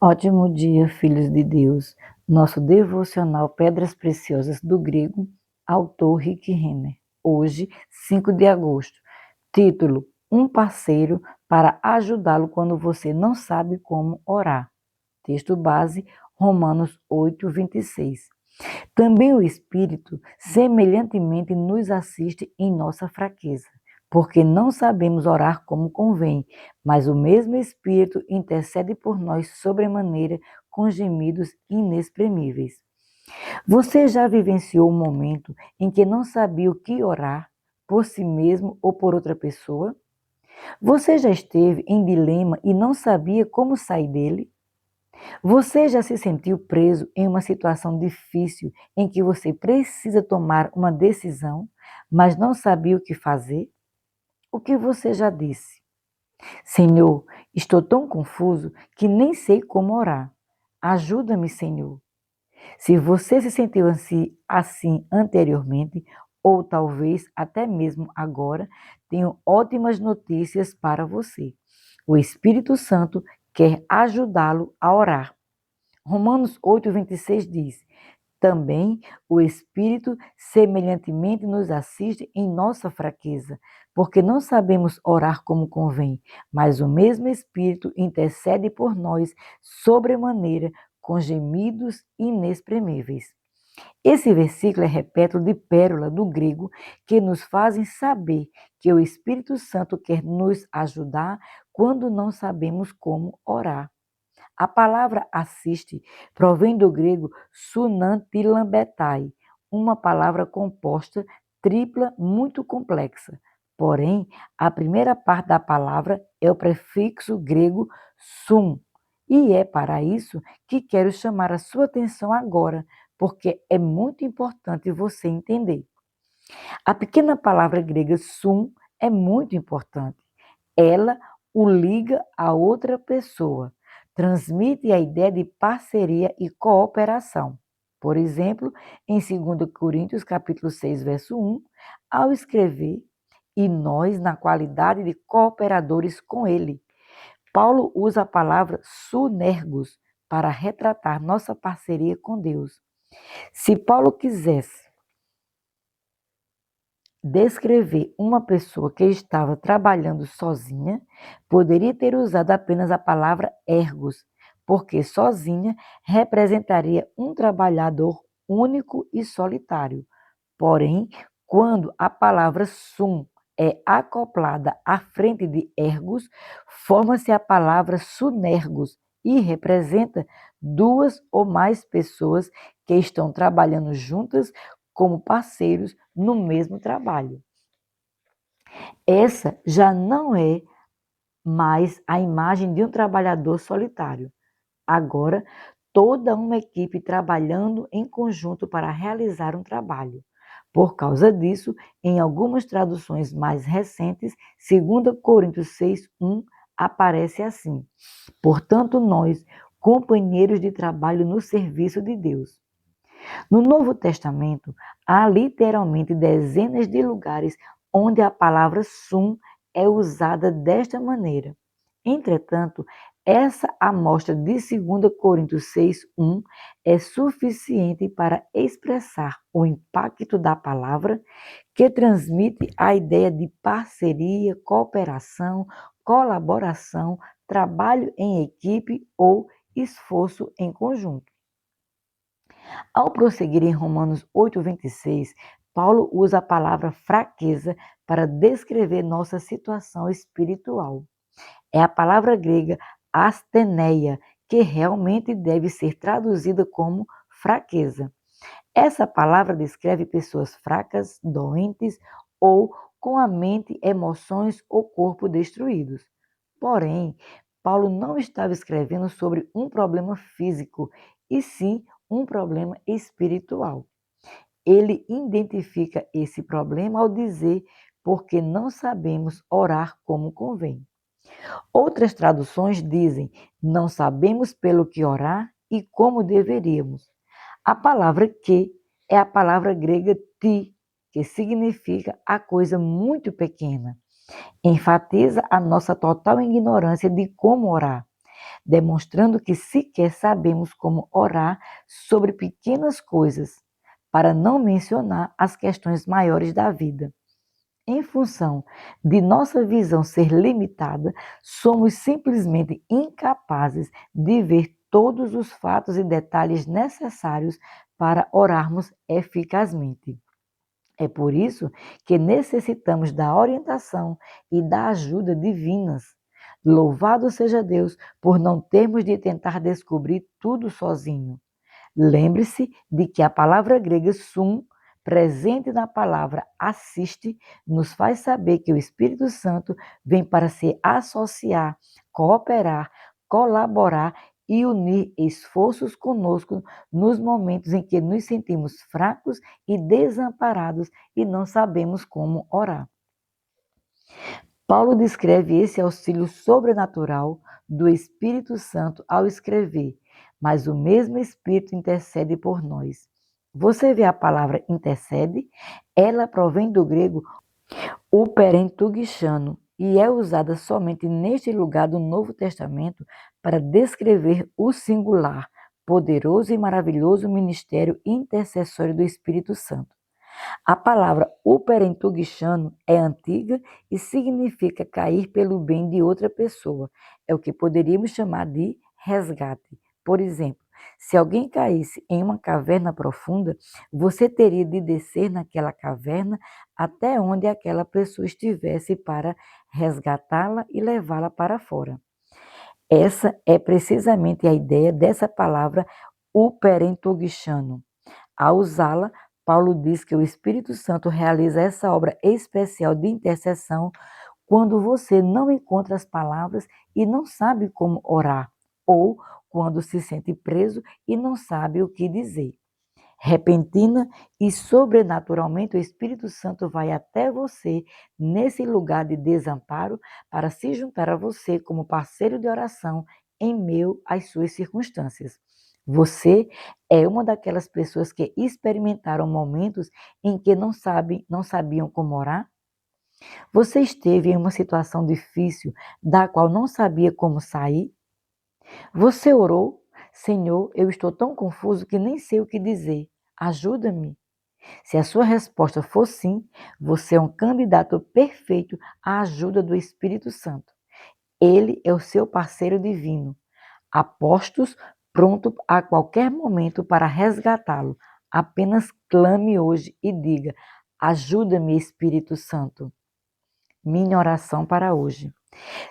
Ótimo dia, filhos de Deus. Nosso devocional Pedras Preciosas do grego, autor Rick Renner. Hoje, 5 de agosto. Título: Um parceiro para ajudá-lo quando você não sabe como orar. Texto base, Romanos 8, 26. Também o Espírito semelhantemente nos assiste em nossa fraqueza, porque não sabemos orar como convém, mas o mesmo Espírito intercede por nós sobremaneira com gemidos inexprimíveis. Você já vivenciou um momento em que não sabia o que orar, por si mesmo ou por outra pessoa? Você já esteve em dilema e não sabia como sair dele? Você já se sentiu preso em uma situação difícil em que você precisa tomar uma decisão, mas não sabia o que fazer? O que você já disse? Senhor, estou tão confuso que nem sei como orar. Ajuda-me, Senhor. Se você se sentiu assim anteriormente, ou talvez até mesmo agora, tenho ótimas notícias para você. O Espírito Santo quer ajudá-lo a orar. Romanos 8, 26 diz: Também o Espírito semelhantemente nos assiste em nossa fraqueza, porque não sabemos orar como convém, mas o mesmo Espírito intercede por nós sobremaneira com gemidos inexprimíveis. Esse versículo é repleto de pérola do grego que nos fazem saber que o Espírito Santo quer nos ajudar quando não sabemos como orar. A palavra assiste provém do grego sunantilambetai, uma palavra composta tripla muito complexa. Porém, a primeira parte da palavra é o prefixo grego sum, e é para isso que quero chamar a sua atenção agora, porque é muito importante você entender. A pequena palavra grega sum é muito importante. Ela o liga a outra pessoa, transmite a ideia de parceria e cooperação. Por exemplo, em 2 Coríntios capítulo 6, verso 1, ao escrever, e nós na qualidade de cooperadores com ele. Paulo usa a palavra sunergos para retratar nossa parceria com Deus. Se Paulo quisesse descrever uma pessoa que estava trabalhando sozinha, poderia ter usado apenas a palavra ergos, porque sozinha representaria um trabalhador único e solitário. Porém, quando a palavra sum é acoplada à frente de ergos, forma-se a palavra sunergos e representa duas ou mais pessoas que estão trabalhando juntas como parceiros no mesmo trabalho. Essa já não é mais a imagem de um trabalhador solitário. Agora, toda uma equipe trabalhando em conjunto para realizar um trabalho. Por causa disso, em algumas traduções mais recentes, 2 Coríntios 6:1 aparece assim: Portanto, nós, companheiros de trabalho no serviço de Deus. No Novo Testamento, há literalmente dezenas de lugares onde a palavra sum é usada desta maneira. Entretanto, essa amostra de 2 Coríntios 6:1 é suficiente para expressar o impacto da palavra, que transmite a ideia de parceria, cooperação, colaboração, trabalho em equipe ou esforço em conjunto. Ao prosseguir em Romanos 8:26, Paulo usa a palavra fraqueza para descrever nossa situação espiritual. É a palavra grega asteneia, que realmente deve ser traduzida como fraqueza. Essa palavra descreve pessoas fracas, doentes ou com a mente, emoções ou corpo destruídos. Porém, Paulo não estava escrevendo sobre um problema físico, e sim um problema espiritual. Ele identifica esse problema ao dizer porque não sabemos orar como convém. Outras traduções dizem não sabemos pelo que orar e como deveríamos. A palavra que é a palavra grega ti, que significa a coisa muito pequena. Enfatiza a nossa total ignorância de como orar. demonstrando que sequer sabemos como orar sobre pequenas coisas, para não mencionar as questões maiores da vida. Em função de nossa visão ser limitada, somos simplesmente incapazes de ver todos os fatos e detalhes necessários para orarmos eficazmente. É por isso que necessitamos da orientação e da ajuda divinas. Louvado seja Deus por não termos de tentar descobrir tudo sozinho. Lembre-se de que a palavra grega sum, presente na palavra assiste, nos faz saber que o Espírito Santo vem para se associar, cooperar, colaborar e unir esforços conosco nos momentos em que nos sentimos fracos e desamparados e não sabemos como orar. Paulo descreve esse auxílio sobrenatural do Espírito Santo ao escrever, mas o mesmo Espírito intercede por nós. Você vê a palavra intercede? Ela provém do grego uperentugishano e é usada somente neste lugar do Novo Testamento para descrever o singular, poderoso e maravilhoso ministério intercessório do Espírito Santo. A palavra uperentugishano é antiga e significa cair pelo bem de outra pessoa. É o que poderíamos chamar de resgate. Por exemplo, se alguém caísse em uma caverna profunda, você teria de descer naquela caverna até onde aquela pessoa estivesse para resgatá-la e levá-la para fora. Essa é precisamente a ideia dessa palavra uperentugishano. Ao usá-la, Paulo diz que o Espírito Santo realiza essa obra especial de intercessão quando você não encontra as palavras e não sabe como orar, ou quando se sente preso e não sabe o que dizer. Repentina e sobrenaturalmente o Espírito Santo vai até você nesse lugar de desamparo para se juntar a você como parceiro de oração em meio às suas circunstâncias. Você é uma daquelas pessoas que experimentaram momentos em que não sabiam como orar? Você esteve em uma situação difícil da qual não sabia como sair? Você orou? Senhor, eu estou tão confuso que nem sei o que dizer. Ajuda-me. Se a sua resposta for sim, você é um candidato perfeito à ajuda do Espírito Santo. Ele é o seu parceiro divino, apostos pronto a qualquer momento para resgatá-lo. Apenas clame hoje e diga: ajuda-me, Espírito Santo. Minha oração para hoje.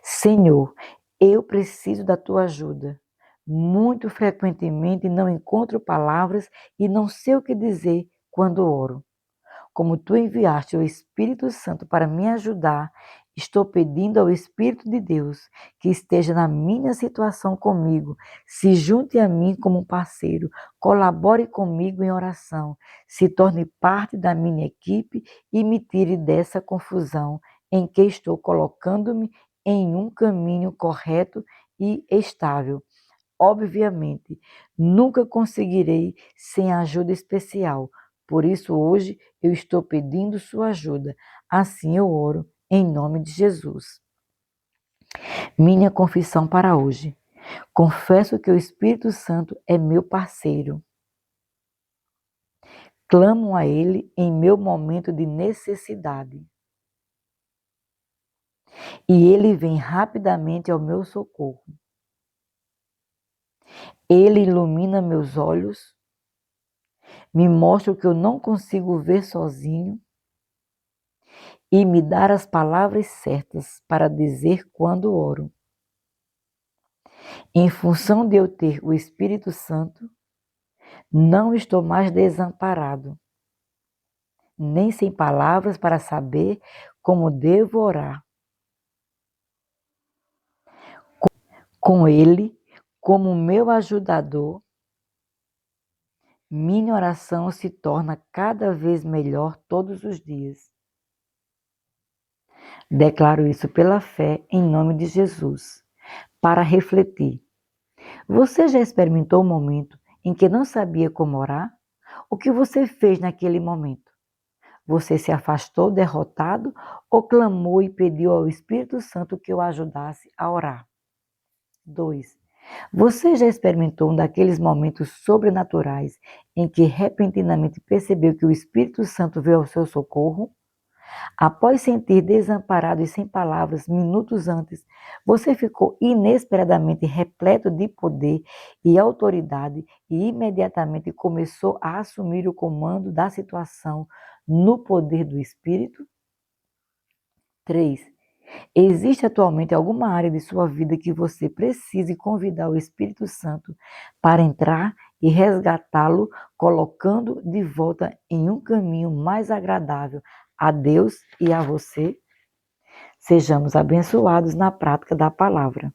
Senhor, eu preciso da tua ajuda. Muito frequentemente não encontro palavras e não sei o que dizer quando oro. Como tu enviaste o Espírito Santo para me ajudar, estou pedindo ao Espírito de Deus que esteja na minha situação comigo, se junte a mim como um parceiro, colabore comigo em oração, se torne parte da minha equipe e me tire dessa confusão em que estou colocando-me em um caminho correto e estável. Obviamente, nunca conseguirei sem ajuda especial. Por isso, hoje, eu estou pedindo sua ajuda. Assim eu oro, em nome de Jesus. Minha confissão para hoje. Confesso que o Espírito Santo é meu parceiro. Clamo a Ele em meu momento de necessidade. E Ele vem rapidamente ao meu socorro. Ele ilumina meus olhos, me mostra o que eu não consigo ver sozinho e me dar as palavras certas para dizer quando oro. Em função de eu ter o Espírito Santo, não estou mais desamparado, nem sem palavras para saber como devo orar. Com Ele, como meu ajudador, minha oração se torna cada vez melhor todos os dias. Declaro isso pela fé em nome de Jesus. Para refletir. Você já experimentou um momento em que não sabia como orar? O que você fez naquele momento? Você se afastou derrotado ou clamou e pediu ao Espírito Santo que o ajudasse a orar? 2. Você já experimentou um daqueles momentos sobrenaturais em que repentinamente percebeu que o Espírito Santo veio ao seu socorro? Após sentir desamparado e sem palavras minutos antes, você ficou inesperadamente repleto de poder e autoridade e imediatamente começou a assumir o comando da situação no poder do Espírito? 3. Existe atualmente alguma área de sua vida que você precise convidar o Espírito Santo para entrar e resgatá-lo, colocando de volta em um caminho mais agradável a Deus e a você? Sejamos abençoados na prática da palavra.